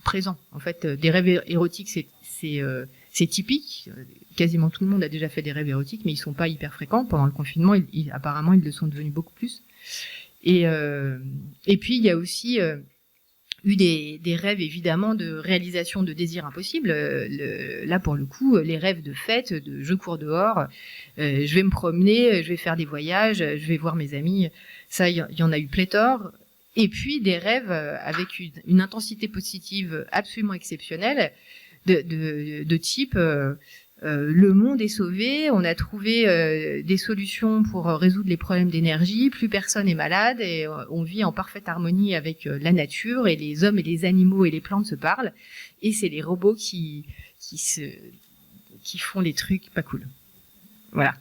présent. En fait, des rêves érotiques, c'est typique. Quasiment tout le monde a déjà fait des rêves érotiques, mais ils sont pas hyper fréquents. Pendant le confinement, apparemment, ils le sont devenus beaucoup plus. Et puis il y a aussi eu des rêves évidemment de réalisation de désirs impossibles. Là pour le coup, les rêves de fête, de je cours dehors, je vais me promener, je vais faire des voyages, je vais voir mes amis. Ça, il y en a eu pléthore. Et puis des rêves avec une intensité positive absolument exceptionnelle, de type le monde est sauvé, on a trouvé des solutions pour résoudre les problèmes d'énergie, plus personne est malade et on vit en parfaite harmonie avec la nature et les hommes et les animaux et les plantes se parlent et c'est les robots qui font les trucs pas cool. Voilà.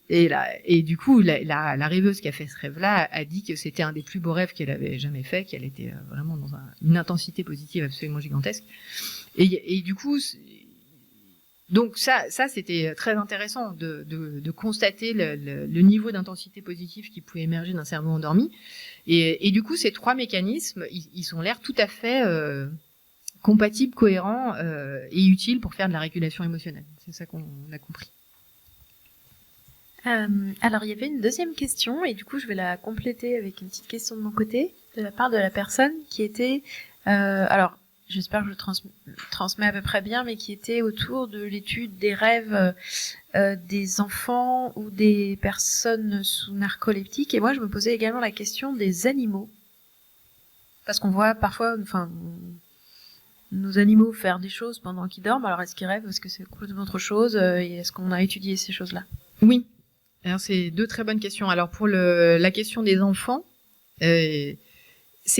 Et du coup, la rêveuse qui a fait ce rêve-là a dit que c'était un des plus beaux rêves qu'elle avait jamais fait, qu'elle était vraiment dans une intensité positive absolument gigantesque. Et du coup, donc ça c'était très intéressant de constater le niveau d'intensité positive qui pouvait émerger d'un cerveau endormi. Et du coup, ces trois mécanismes, ils ont l'air tout à fait compatibles, cohérents et utiles pour faire de la régulation émotionnelle. C'est ça qu'on a compris. Alors, il y avait une deuxième question, et du coup, je vais la compléter avec une petite question de mon côté, de la part de la personne qui était... alors, j'espère que je transmets à peu près bien, mais qui était autour de l'étude des rêves des enfants ou des personnes sous narcoleptiques. Et moi, je me posais également la question des animaux. Parce qu'on voit parfois, nos animaux faire des choses pendant qu'ils dorment. Alors, est-ce qu'ils rêvent? Est-ce que c'est complètement autre chose? Et est-ce qu'on a étudié ces choses-là? Oui. Alors, c'est deux très bonnes questions. Alors, pour la question des enfants, c'est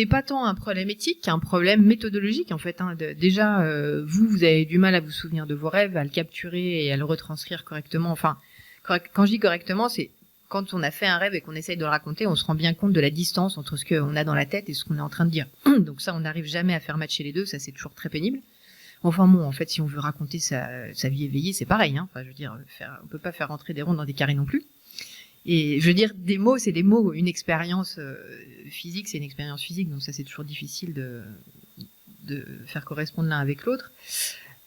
pas tant un problème éthique qu'un problème méthodologique, en fait. Déjà, vous avez du mal à vous souvenir de vos rêves, à le capturer et à le retranscrire correctement. Enfin, quand je dis correctement, c'est quand on a fait un rêve et qu'on essaye de le raconter, on se rend bien compte de la distance entre ce qu'on a dans la tête et ce qu'on est en train de dire. Donc ça, on n'arrive jamais à faire matcher les deux, ça c'est toujours très pénible. Enfin bon, en fait, si on veut raconter sa vie éveillée, c'est pareil. Enfin, je veux dire, on peut pas faire rentrer des ronds dans des carrés non plus. Et je veux dire, des mots, c'est des mots. Une expérience physique, c'est une expérience physique. Donc ça, c'est toujours difficile de faire correspondre l'un avec l'autre.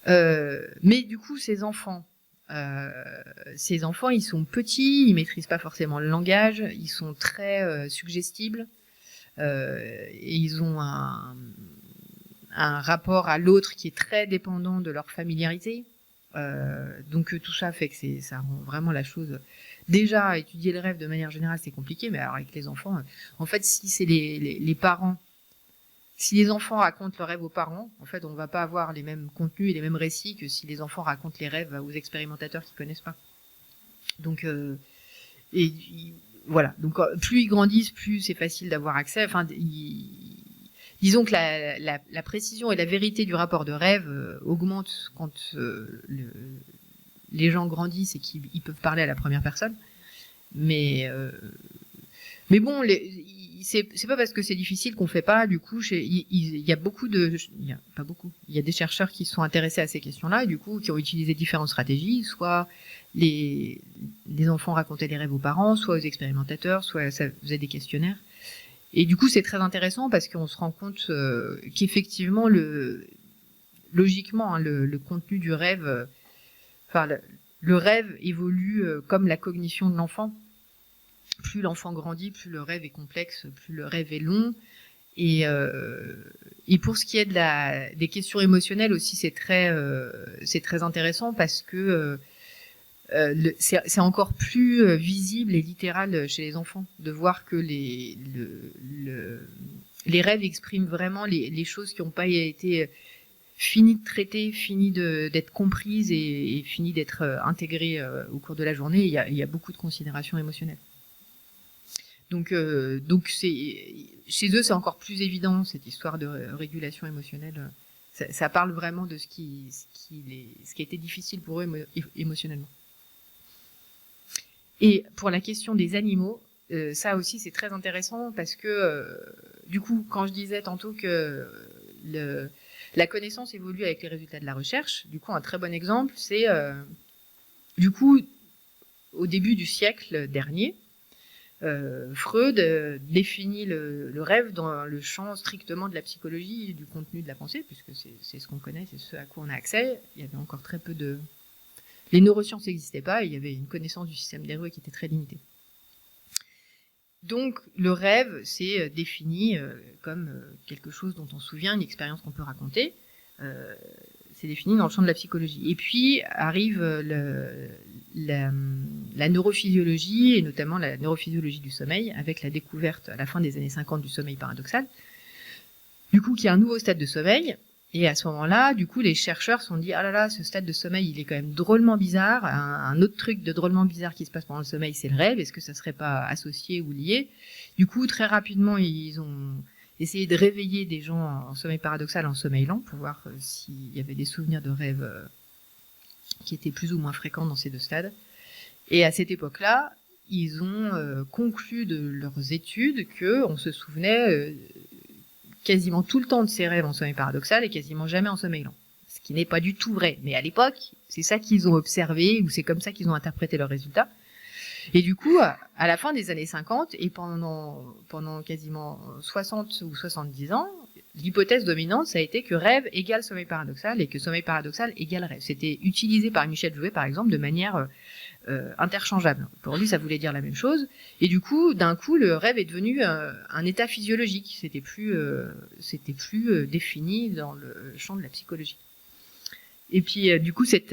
Mais du coup, ces enfants, ils sont petits, ils maîtrisent pas forcément le langage, ils sont très suggestibles, et ils ont un rapport à l'autre qui est très dépendant de leur familiarité. Donc tout ça fait que ça rend vraiment la chose... Déjà, étudier le rêve de manière générale, c'est compliqué, mais alors avec les enfants, en fait, si c'est les parents, si les enfants racontent le rêve aux parents, en fait, on va pas avoir les mêmes contenus et les mêmes récits que si les enfants racontent les rêves aux expérimentateurs qui connaissent pas. Donc voilà. Donc plus ils grandissent, plus c'est facile d'avoir accès. Enfin, disons que la précision et la vérité du rapport de rêve augmentent quand les gens grandissent et qu'ils peuvent parler à la première personne. Mais bon, c'est pas parce que c'est difficile qu'on fait pas. Du coup, il y a il y a des chercheurs qui sont intéressés à ces questions-là et du coup qui ont utilisé différentes stratégies, soit les enfants racontaient les rêves aux parents, soit aux expérimentateurs, soit ça faisait des questionnaires. Et du coup, c'est très intéressant parce qu'on se rend compte qu'effectivement, logiquement, hein, le contenu du rêve, le rêve évolue comme la cognition de l'enfant. Plus l'enfant grandit, plus le rêve est complexe, plus le rêve est long. Et pour ce qui est des questions émotionnelles aussi, c'est très intéressant parce que c'est encore plus visible et littéral chez les enfants de voir que les rêves expriment vraiment les choses qui n'ont pas été finies de traiter, finies d'être comprises et finies d'être intégrées au cours de la journée. Il y a beaucoup de considérations émotionnelles. Donc chez eux, c'est encore plus évident cette histoire de régulation émotionnelle. Ça parle vraiment de ce qui a été difficile pour eux émotionnellement. Et pour la question des animaux, ça aussi c'est très intéressant parce que du coup, quand je disais tantôt que la connaissance évolue avec les résultats de la recherche, du coup un très bon exemple, c'est du coup au début du siècle dernier, Freud définit le rêve dans le champ strictement de la psychologie et du contenu de la pensée, puisque c'est ce qu'on connaît, c'est ce à quoi on a accès. Il y avait encore très peu de... Les neurosciences n'existaient pas, et il y avait une connaissance du système nerveux qui était très limitée. Donc le rêve, c'est défini comme quelque chose dont on se souvient, une expérience qu'on peut raconter. C'est défini dans le champ de la psychologie. Et puis arrive la neurophysiologie, et notamment la neurophysiologie du sommeil, avec la découverte à la fin des années 50 du sommeil paradoxal, du coup qui est un nouveau stade de sommeil. Et à ce moment-là, du coup, les chercheurs se sont dit « Ah là là, ce stade de sommeil, il est quand même drôlement bizarre. Un autre truc de drôlement bizarre qui se passe pendant le sommeil, c'est le rêve. Est-ce que ça serait pas associé ou lié ?» Du coup, très rapidement, ils ont essayé de réveiller des gens en sommeil paradoxal, en sommeil lent, pour voir s'il y avait des souvenirs de rêve qui étaient plus ou moins fréquents dans ces deux stades. Et à cette époque-là, ils ont conclu de leurs études qu'on se souvenait... quasiment tout le temps de ses rêves en sommeil paradoxal et quasiment jamais en sommeil lent. Ce qui n'est pas du tout vrai. Mais à l'époque, c'est ça qu'ils ont observé ou c'est comme ça qu'ils ont interprété leurs résultats. Et du coup, à la fin des années 50 et pendant quasiment 60 ou 70 ans, l'hypothèse dominante, ça a été que rêve égale sommeil paradoxal et que sommeil paradoxal égale rêve. C'était utilisé par Michel Jouet, par exemple, de manière interchangeable. Pour lui, ça voulait dire la même chose. Et du coup, d'un coup, le rêve est devenu un état physiologique. C'était plus défini dans le champ de la psychologie. Et puis, du coup, cette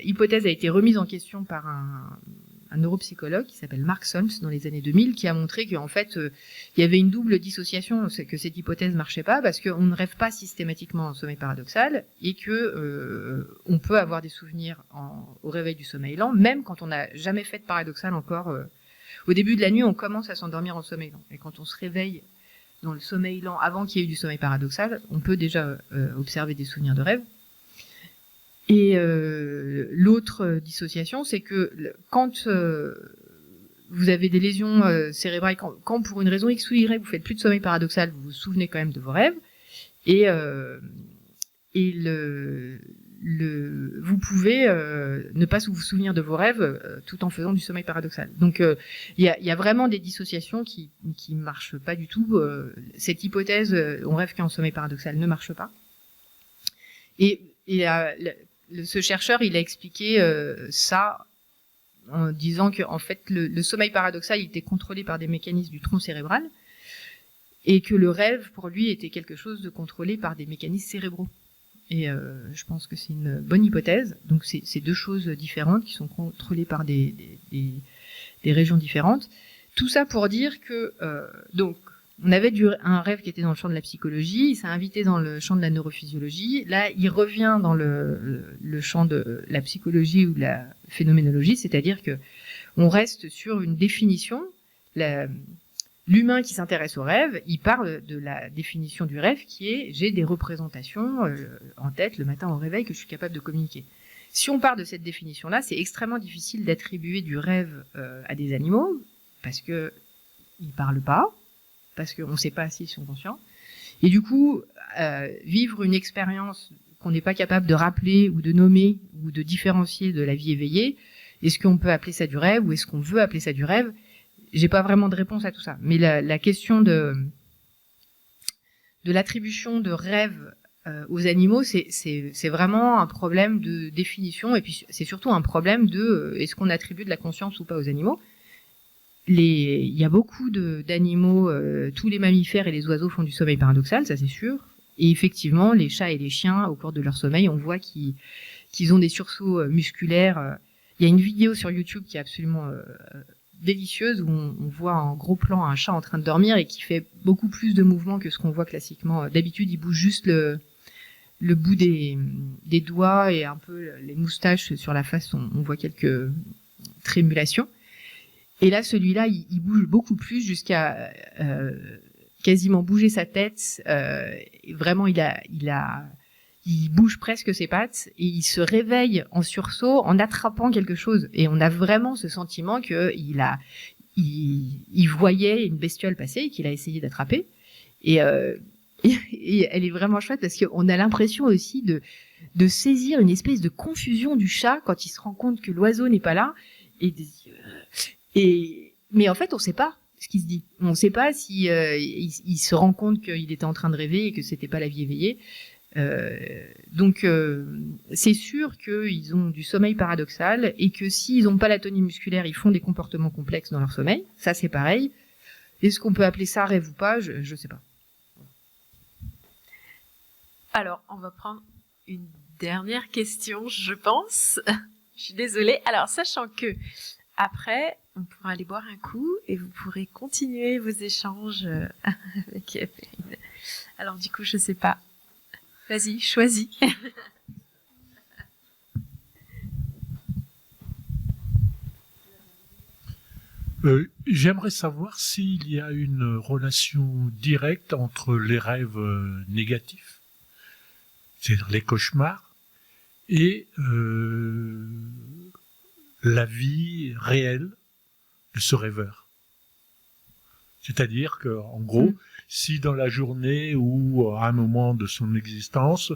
hypothèse a été remise en question par un neuropsychologue qui s'appelle Mark Solms dans les années 2000, qui a montré qu'en fait, il y avait une double dissociation, que cette hypothèse marchait pas, parce qu'on ne rêve pas systématiquement en sommeil paradoxal, et que on peut avoir des souvenirs au réveil du sommeil lent, même quand on n'a jamais fait de paradoxal encore. Au début de la nuit, on commence à s'endormir en sommeil lent, et quand on se réveille dans le sommeil lent, avant qu'il y ait eu du sommeil paradoxal, on peut déjà observer des souvenirs de rêve. Et l'autre dissociation, c'est que quand vous avez des lésions cérébrales, quand pour une raison X ou Y, vous faites plus de sommeil paradoxal, vous vous souvenez quand même de vos rêves, et vous pouvez ne pas vous souvenir de vos rêves tout en faisant du sommeil paradoxal. Donc il y a vraiment des dissociations qui marchent pas du tout. Cette hypothèse, on rêve qu'en sommeil paradoxal, ne marche pas. Et ce chercheur, il a expliqué ça en disant que en fait le sommeil paradoxal il était contrôlé par des mécanismes du tronc cérébral et que le rêve pour lui était quelque chose de contrôlé par des mécanismes cérébraux. Et je pense que c'est une bonne hypothèse. Donc c'est deux choses différentes qui sont contrôlées par des régions différentes. Tout ça pour dire que donc on avait un rêve qui était dans le champ de la psychologie, il s'est invité dans le champ de la neurophysiologie. Là, il revient dans le champ de la psychologie ou de la phénoménologie, c'est-à-dire que on reste sur une définition. L'humain qui s'intéresse au rêve, il parle de la définition du rêve qui est j'ai des représentations en tête le matin au réveil que je suis capable de communiquer. Si on part de cette définition-là, c'est extrêmement difficile d'attribuer du rêve à des animaux parce que ils parlent pas, parce qu'on ne sait pas s'ils sont conscients. Et du coup, vivre une expérience qu'on n'est pas capable de rappeler ou de nommer ou de différencier de la vie éveillée, est-ce qu'on peut appeler ça du rêve ou est-ce qu'on veut appeler ça du rêve? J'ai pas vraiment de réponse à tout ça. Mais la question de l'attribution de rêve aux animaux, c'est vraiment un problème de définition et puis c'est surtout un problème de est-ce qu'on attribue de la conscience ou pas aux animaux. Il y a beaucoup d'animaux, tous les mammifères et les oiseaux font du sommeil paradoxal, ça c'est sûr. Et effectivement, les chats et les chiens, au cours de leur sommeil, on voit qu'ils ont des sursauts musculaires. Il y a une vidéo sur YouTube qui est absolument délicieuse où on voit en gros plan un chat en train de dormir et qui fait beaucoup plus de mouvements que ce qu'on voit classiquement. D'habitude, il bouge juste le bout des doigts et un peu les moustaches sur la face, on voit quelques trémulations. Et là, celui-là, il bouge beaucoup plus jusqu'à quasiment bouger sa tête. Vraiment, il bouge presque ses pattes et il se réveille en sursaut en attrapant quelque chose. Et on a vraiment ce sentiment qu'il voyait une bestiole passer et qu'il a essayé d'attraper. Et elle est vraiment chouette parce qu'on a l'impression aussi de saisir une espèce de confusion du chat quand il se rend compte que l'oiseau n'est pas là. Mais en fait, on ne sait pas ce qu'il se dit. On ne sait pas si il se rend compte qu'il était en train de rêver et que c'était pas la vie éveillée. Donc, c'est sûr qu'ils ont du sommeil paradoxal et que s'ils n'ont pas l'atonie musculaire, ils font des comportements complexes dans leur sommeil. Ça, c'est pareil. Est-ce qu'on peut appeler ça rêve ou pas? Je sais pas. Alors, on va prendre une dernière question, je pense. Je suis désolée. Alors, sachant que après, on pourra aller boire un coup et vous pourrez continuer vos échanges avec Perrine. Alors, du coup, je sais pas. Vas-y, choisis. J'aimerais savoir s'il y a une relation directe entre les rêves négatifs, c'est-à-dire les cauchemars, et la vie réelle de ce rêveur. C'est-à-dire que, en gros, si dans la journée ou à un moment de son existence,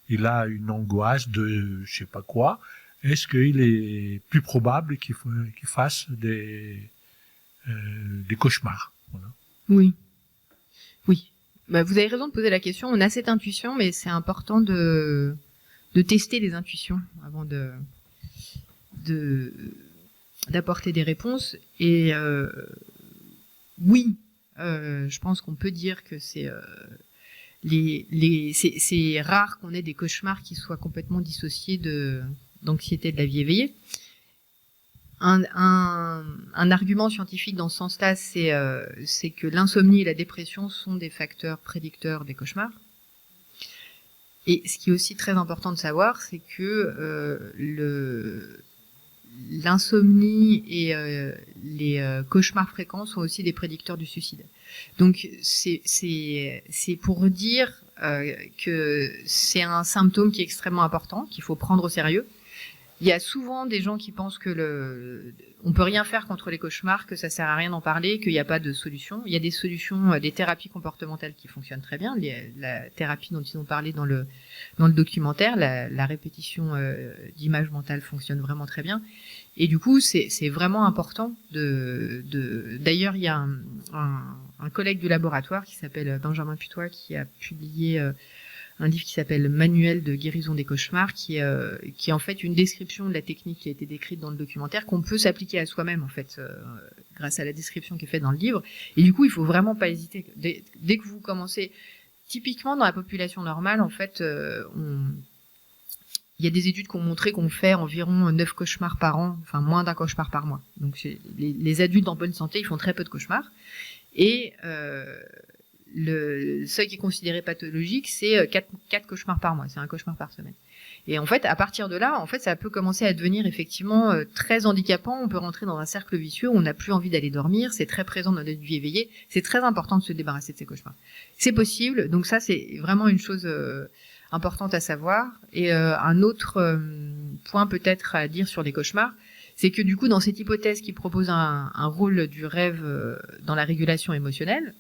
il a une angoisse de je sais pas quoi, est-ce qu'il est plus probable qu'il fasse des cauchemars? Voilà. Oui. Bah, vous avez raison de poser la question. On a cette intuition, mais c'est important de tester les intuitions avant d'apporter des réponses. Et oui, je pense qu'on peut dire que c'est rare qu'on ait des cauchemars qui soient complètement dissociés d'anxiété de la vie éveillée. Un argument scientifique dans ce sens-là, c'est que l'insomnie et la dépression sont des facteurs prédicteurs des cauchemars. Et ce qui est aussi très important de savoir, c'est que l'insomnie et les cauchemars fréquents sont aussi des prédicteurs du suicide. Donc c'est pour dire que c'est un symptôme qui est extrêmement important, qu'il faut prendre au sérieux. Il y a souvent des gens qui pensent que on peut rien faire contre les cauchemars, que ça sert à rien d'en parler, qu'il n'y a pas de solution. Il y a des solutions, des thérapies comportementales qui fonctionnent très bien. La thérapie dont ils ont parlé dans le documentaire, la répétition d'images mentales fonctionne vraiment très bien. Et du coup, c'est vraiment important d'ailleurs, il y a un collègue du laboratoire qui s'appelle Benjamin Putois qui a publié un livre qui s'appelle Manuel de guérison des cauchemars, qui est en fait une description de la technique qui a été décrite dans le documentaire, qu'on peut s'appliquer à soi-même en fait, grâce à la description qui est faite dans le livre. Et du coup, il faut vraiment pas hésiter. Dès que vous commencez, typiquement dans la population normale, en fait, il y a des études qui ont montré qu'on fait environ 9 cauchemars par an, enfin moins d'un cauchemar par mois. Donc les adultes en bonne santé, ils font très peu de cauchemars. Et le seuil qui est considéré pathologique, c'est 4 cauchemars par mois. C'est un cauchemar par semaine. Et en fait, à partir de là, en fait, ça peut commencer à devenir effectivement très handicapant. On peut rentrer dans un cercle vicieux où on n'a plus envie d'aller dormir. C'est très présent dans notre vie éveillée. C'est très important de se débarrasser de ces cauchemars. C'est possible. Donc ça, c'est vraiment une chose importante à savoir. Et un autre point peut-être à dire sur les cauchemars, c'est que du coup, dans cette hypothèse qui propose un rôle du rêve dans la régulation émotionnelle,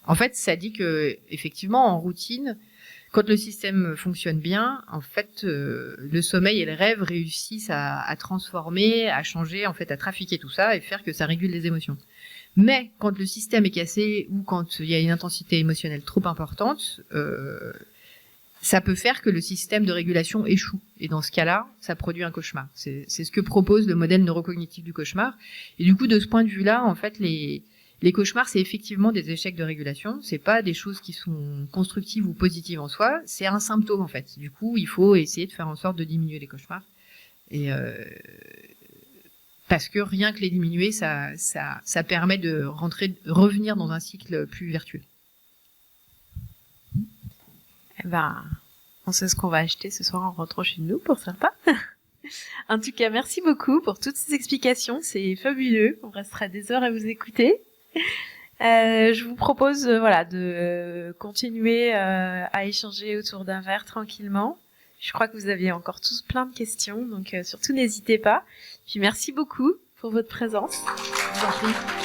en fait, ça dit que effectivement, en routine, quand le système fonctionne bien, en fait, le sommeil et le rêve réussissent à transformer, à changer, en fait, à trafiquer tout ça et faire que ça régule les émotions. Mais quand le système est cassé ou quand il y a une intensité émotionnelle trop importante, ça peut faire que le système de régulation échoue. Et dans ce cas-là, ça produit un cauchemar. C'est ce que propose le modèle neurocognitif du cauchemar. Et du coup, de ce point de vue-là, en fait, les cauchemars, c'est effectivement des échecs de régulation. C'est pas des choses qui sont constructives ou positives en soi. C'est un symptôme, en fait. Du coup, il faut essayer de faire en sorte de diminuer les cauchemars. Et parce que rien que les diminuer, ça permet de revenir dans un cycle plus vertueux. Eh ben, on sait ce qu'on va acheter ce soir en rentrant chez nous pour sympa. En tout cas, merci beaucoup pour toutes ces explications. C'est fabuleux. On restera des heures à vous écouter. Je vous propose de continuer à échanger autour d'un verre tranquillement. Je crois que vous aviez encore tous plein de questions, donc surtout n'hésitez pas. Puis merci beaucoup pour votre présence. Je vous en prie.